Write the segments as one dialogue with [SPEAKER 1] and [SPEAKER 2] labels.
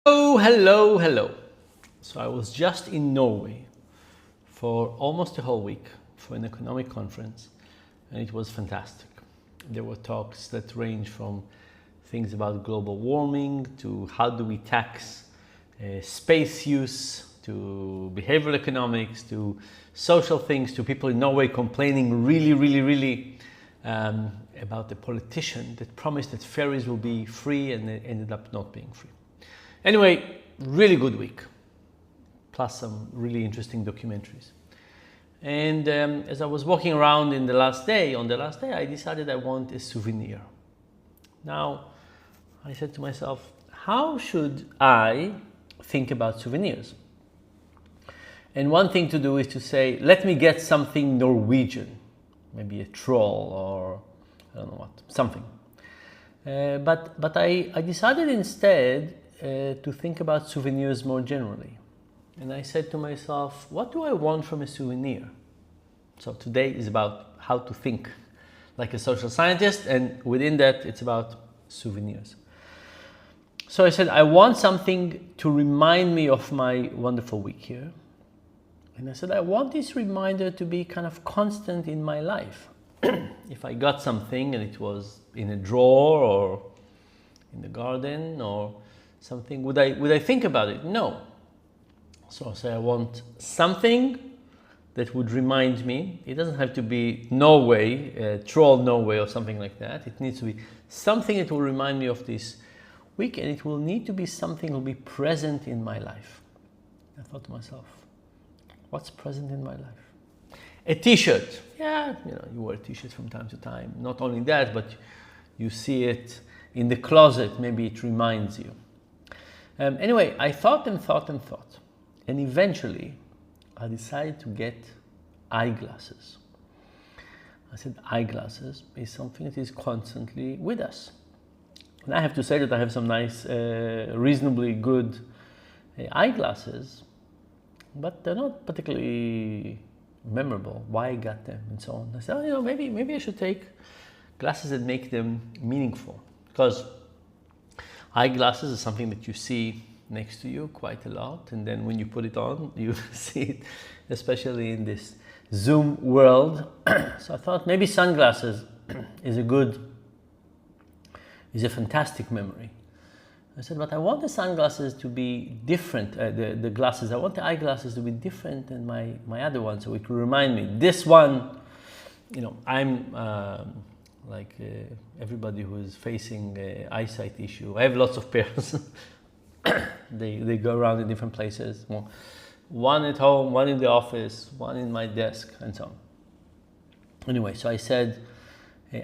[SPEAKER 1] Oh, hello, hello. So I was just in Norway for almost a whole week for an economic conference, and it was fantastic. There were talks that range from things about global warming to how do we tax space use to behavioral economics to social things to people in Norway complaining really about the politician that promised that ferries will be free and it ended up not being free. Anyway, really good week, plus some really interesting documentaries. And as I was walking around on the last day, I decided I want a souvenir. Now, I said to myself, how should I think about souvenirs? And one thing to do is to say, let me get something Norwegian, maybe a troll or I don't know what, something. But I decided instead to think about souvenirs more generally. And I said to myself, what do I want from a souvenir? So today is about how to think like a social scientist, and within that it's about souvenirs. So I said, I want something to remind me of my wonderful week here. And I said, I want this reminder to be kind of constant in my life. If I got something and it was in a drawer or in the garden or something, would I think about it? No. So I say I want something that would remind me. It doesn't have to be Norway, troll Norway or something like that. It needs to be something that will remind me of this week, and it will need to be something that will be present in my life. I thought to myself, what's present in my life? A t-shirt. Yeah, you wear a t-shirt from time to time. Not only that, but you see it in the closet. Maybe it reminds you. Anyway, I thought. And eventually, I decided to get eyeglasses. I said eyeglasses is something that is constantly with us. And I have to say that I have some nice, reasonably good eyeglasses, but they're not particularly memorable, why I got them and so on. I said, maybe I should take glasses that make them meaningful, because eyeglasses is something that you see next to you quite a lot, and then when you put it on, you see it, especially in this Zoom world. So I thought maybe sunglasses is a fantastic memory. I said, but I want the sunglasses to be different, the glasses, I want the eyeglasses to be different than my other ones, so it will remind me, this one, I'm like everybody who is facing eyesight issue. I have lots of pairs. They go around in different places. One at home, one in the office, one in my desk, and so on. Anyway, so I said,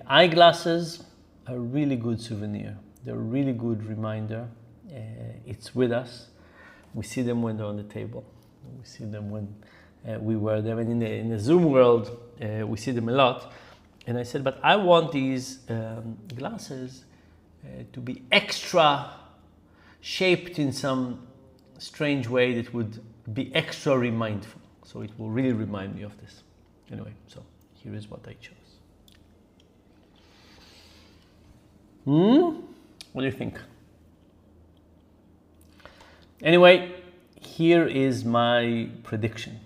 [SPEAKER 1] eyeglasses are a really good souvenir. They're a really good reminder. It's with us. We see them when they're on the table. We see them when we wear them. And in the Zoom world, we see them a lot. And I said, but I want these glasses to be extra shaped in some strange way that would be extra remindful. So it will really remind me of this. Anyway, so here is what I chose. What do you think? Anyway, here is my prediction.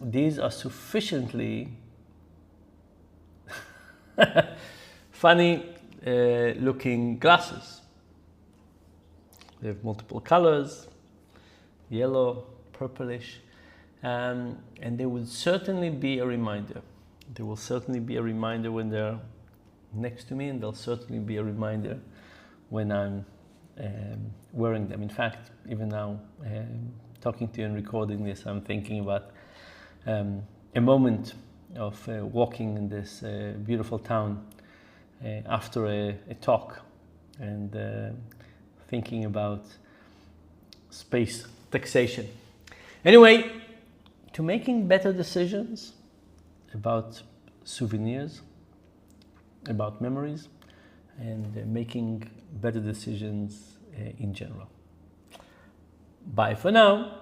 [SPEAKER 1] These are sufficiently funny looking glasses. They have multiple colors, yellow, purplish, and they will certainly be a reminder. There will certainly be a reminder when they're next to me, and there'll certainly be a reminder when I'm wearing them. In fact, even now, talking to you and recording this, I'm thinking about a moment of walking in this beautiful town after a talk, and thinking about space taxation. Anyway, to making better decisions about souvenirs, about memories, and making better decisions in general. Bye for now.